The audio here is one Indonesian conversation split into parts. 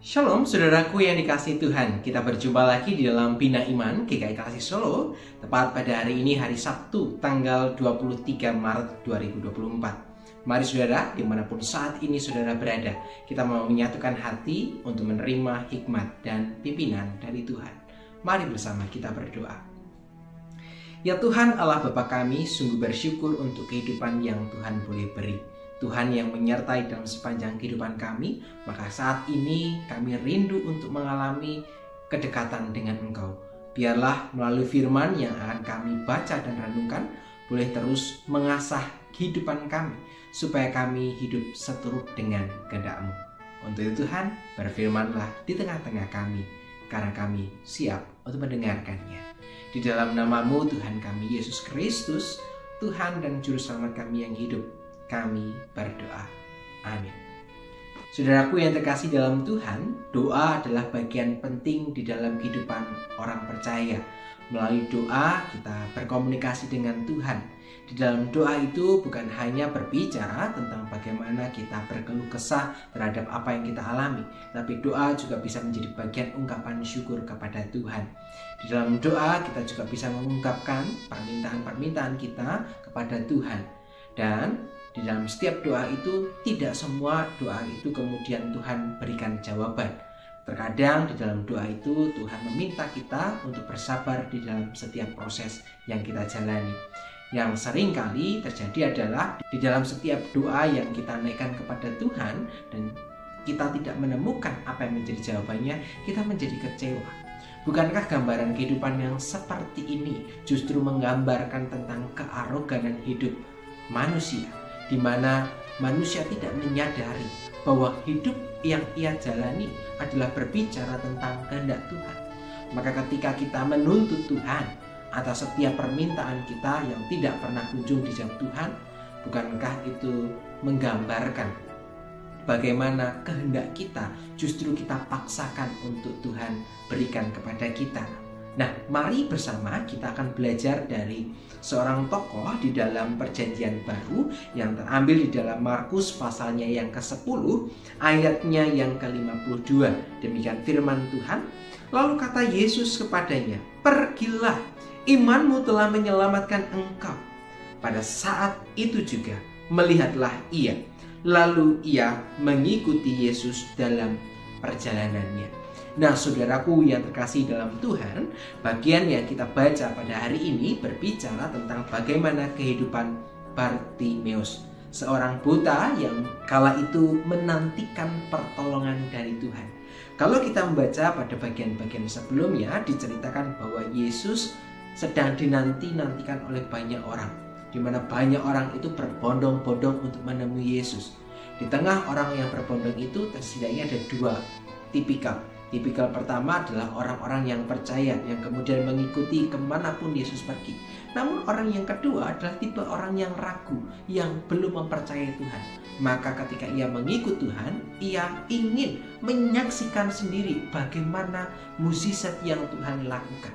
Shalom saudaraku yang dikasihi Tuhan. Kita berjumpa lagi di dalam Bina Iman GKI Kasih Solo. Tepat pada hari ini, hari Sabtu tanggal 23 Maret 2024. Mari saudara, dimanapun saat ini saudara berada, kita mau menyatukan hati untuk menerima hikmat dan pimpinan dari Tuhan. Mari bersama kita berdoa. Ya Tuhan Allah Bapa kami, sungguh bersyukur untuk kehidupan yang Tuhan boleh beri. Tuhan yang menyertai dalam sepanjang kehidupan kami, maka saat ini kami rindu untuk mengalami kedekatan dengan Engkau. Biarlah melalui firman yang akan kami baca dan renungkan, boleh terus mengasah kehidupan kami, supaya kami hidup seturut dengan kehendak-Mu. Untuk itu Tuhan, berfirmanlah di tengah-tengah kami, karena kami siap untuk mendengarkannya. Di dalam nama-Mu Tuhan kami Yesus Kristus, Tuhan dan Juru Selamat kami yang hidup, kami berdoa. Amin. Saudaraku yang terkasih dalam Tuhan, doa adalah bagian penting di dalam kehidupan orang percaya. Melalui doa kita berkomunikasi dengan Tuhan. Di dalam doa itu bukan hanya berbicara tentang bagaimana kita berkeluh kesah terhadap apa yang kita alami, tapi doa juga bisa menjadi bagian ungkapan syukur kepada Tuhan. Di dalam doa kita juga bisa mengungkapkan permintaan-permintaan kita kepada Tuhan. Dan di dalam setiap doa itu, tidak semua doa itu kemudian Tuhan berikan jawaban. Terkadang di dalam doa itu Tuhan meminta kita untuk bersabar di dalam setiap proses yang kita jalani. Yang sering kali terjadi adalah di dalam setiap doa yang kita naikkan kepada Tuhan dan kita tidak menemukan apa yang menjadi jawabannya, kita menjadi kecewa. Bukankah gambaran kehidupan yang seperti ini justru menggambarkan tentang kearoganan hidup manusia, di mana manusia tidak menyadari bahwa hidup yang ia jalani adalah berbicara tentang kehendak Tuhan. Maka ketika kita menuntut Tuhan atas setiap permintaan kita yang tidak pernah kunjung dijawab Tuhan, bukankah itu menggambarkan bagaimana kehendak kita justru kita paksakan untuk Tuhan berikan kepada kita? Nah, mari bersama kita akan belajar dari seorang tokoh di dalam Perjanjian Baru yang terambil di dalam Markus pasalnya yang ke-10, ayatnya yang ke-52. Demikian firman Tuhan. Lalu kata Yesus kepadanya, "Pergilah, imanmu telah menyelamatkan engkau." Pada saat itu juga melihatlah ia. Lalu ia mengikuti Yesus dalam perjalanannya. Nah, saudaraku yang terkasih dalam Tuhan, bagian yang kita baca pada hari ini berbicara tentang bagaimana kehidupan Bartimeus, seorang buta yang kala itu menantikan pertolongan dari Tuhan. Kalau kita membaca pada bagian-bagian sebelumnya, diceritakan bahwa Yesus sedang dinanti-nantikan oleh banyak orang, di mana banyak orang itu berbondong-bondong untuk menemui Yesus. Di tengah orang yang berbondong itu tersetidaknya ada dua tipikal. Tipikal pertama adalah orang-orang yang percaya, yang kemudian mengikuti kemanapun Yesus pergi. Namun orang yang kedua adalah tipe orang yang ragu, yang belum mempercayai Tuhan. Maka ketika ia mengikut Tuhan, ia ingin menyaksikan sendiri bagaimana mukjizat yang Tuhan lakukan.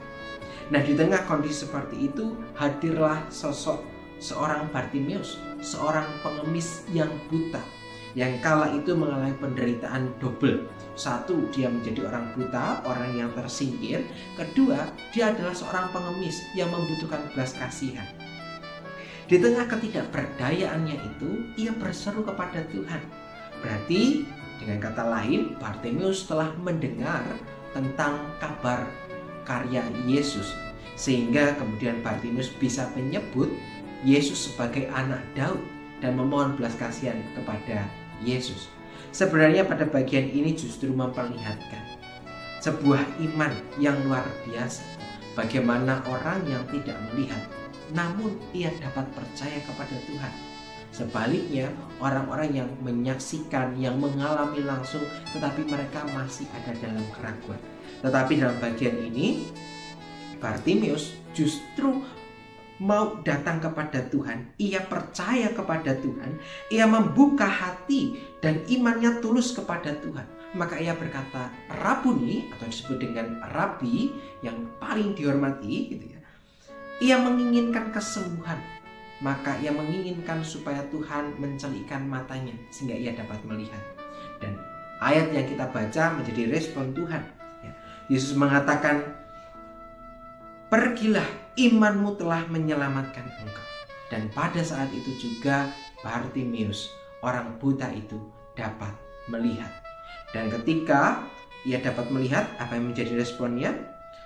Nah, di tengah kondisi seperti itu, hadirlah sosok seorang Bartimeus, seorang pengemis yang buta, yang kala itu mengalami penderitaan double. Satu, dia menjadi orang buta, orang yang tersingkir. Kedua, dia adalah seorang pengemis yang membutuhkan belas kasihan. Di tengah ketidakberdayaannya itu, ia berseru kepada Tuhan. Berarti, dengan kata lain, Bartimeus telah mendengar tentang kabar karya Yesus, sehingga kemudian Bartimeus bisa menyebut Yesus sebagai anak Daud dan memohon belas kasihan kepada Yesus. Sebenarnya pada bagian ini justru memperlihatkan sebuah iman yang luar biasa. Bagaimana orang yang tidak melihat, namun ia dapat percaya kepada Tuhan. Sebaliknya, orang-orang yang menyaksikan, yang mengalami langsung, tetapi mereka masih ada dalam keraguan. Tetapi dalam bagian ini, Bartimeus justru mau datang kepada Tuhan, ia percaya kepada Tuhan, ia membuka hati dan imannya tulus kepada Tuhan. Maka ia berkata, Rabuni, atau disebut dengan Rabi yang paling dihormati, gitu ya. Ia menginginkan kesembuhan, maka ia menginginkan supaya Tuhan mencelikkan matanya sehingga ia dapat melihat. Dan ayat yang kita baca menjadi respon Tuhan. Yesus mengatakan, "Pergilah, imanmu telah menyelamatkan engkau." Dan pada saat itu juga Bartimeus, orang buta itu, dapat melihat. Dan ketika ia dapat melihat, apa yang menjadi responnya?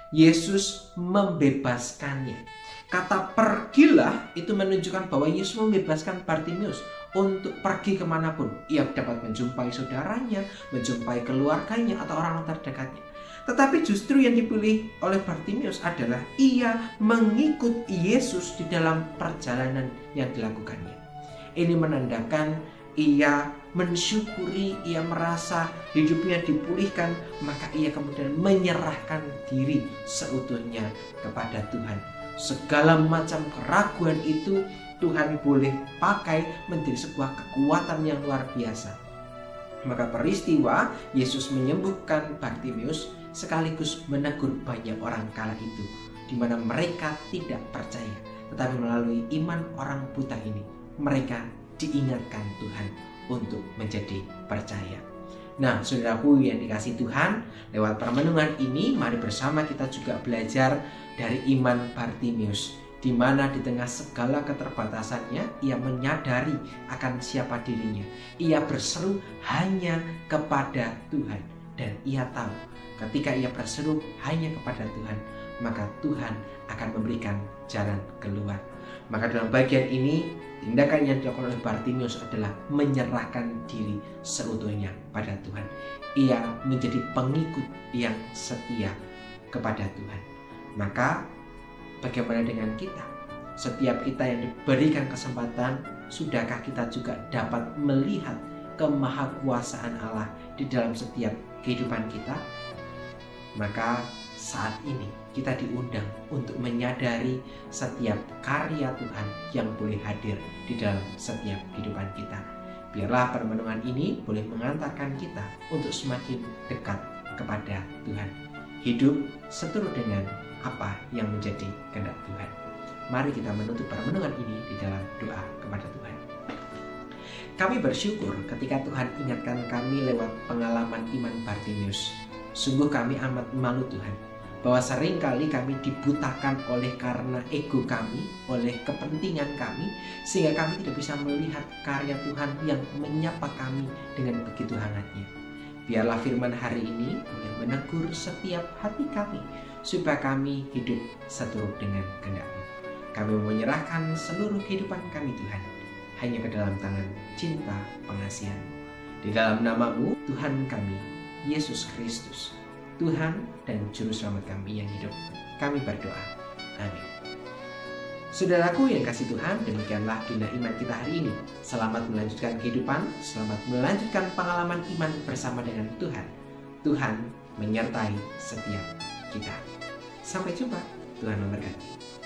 Yesus membebaskannya. Kata pergilah itu menunjukkan bahwa Yesus membebaskan Bartimeus untuk pergi kemanapun. Ia dapat menjumpai saudaranya, menjumpai keluarganya, atau orang terdekatnya. Tetapi justru yang dipilih oleh Bartimeus adalah ia mengikut Yesus di dalam perjalanan yang dilakukannya. Ini menandakan ia mensyukuri, ia merasa hidupnya dipulihkan, maka ia kemudian menyerahkan diri seutuhnya kepada Tuhan. Segala macam keraguan itu Tuhan boleh pakai menjadi sebuah kekuatan yang luar biasa. Maka peristiwa Yesus menyembuhkan Bartimeus sekaligus menegur banyak orang kala itu, di mana mereka tidak percaya. Tetapi melalui iman orang buta ini, mereka diingatkan Tuhan untuk menjadi percaya. Nah, saudaraku yang dikasihi Tuhan, lewat permenungan ini mari bersama kita juga belajar dari iman Bartimeus, di mana di tengah segala keterbatasannya ia menyadari akan siapa dirinya. Ia berseru hanya kepada Tuhan, dan ia tahu ketika ia berseru hanya kepada Tuhan, maka Tuhan akan memberikan jalan keluar. Maka dalam bagian ini, tindakan yang dilakukan oleh Bartimeus adalah menyerahkan diri seutuhnya pada Tuhan. Ia menjadi pengikut yang setia kepada Tuhan. Maka bagaimana dengan kita? Setiap kita yang diberikan kesempatan, sudahkah kita juga dapat melihat kemahakuasaan Allah di dalam setiap kehidupan kita? Maka saat ini kita diundang untuk menyadari setiap karya Tuhan yang boleh hadir di dalam setiap kehidupan kita. Biarlah permenungan ini boleh mengantarkan kita untuk semakin dekat kepada Tuhan. Hidup seturut dengan apa yang menjadi kehendak Tuhan. Mari kita menutup permenungan ini di dalam doa kepada Tuhan. Kami bersyukur ketika Tuhan ingatkan kami lewat pengalaman iman Bartimeus. Sungguh kami amat malu Tuhan, bahwa seringkali kami dibutakan oleh karena ego kami, oleh kepentingan kami, sehingga kami tidak bisa melihat karya Tuhan yang menyapa kami dengan begitu hangatnya. Biarlah firman hari ini boleh menegur setiap hati kami, supaya kami hidup seturut dengan kehendak-Mu. Kami menyerahkan seluruh kehidupan kami Tuhan, hanya ke dalam tangan cinta pengasihan. Di dalam nama-Mu, Tuhan kami, Yesus Kristus, Tuhan dan Juru Selamat kami yang hidup, kami berdoa. Amin. Saudaraku yang kasih Tuhan, demikianlah dunia iman kita hari ini. Selamat melanjutkan kehidupan, selamat melanjutkan pengalaman iman bersama dengan Tuhan. Tuhan menyertai setiap kita. Sampai jumpa, Tuhan memberkati.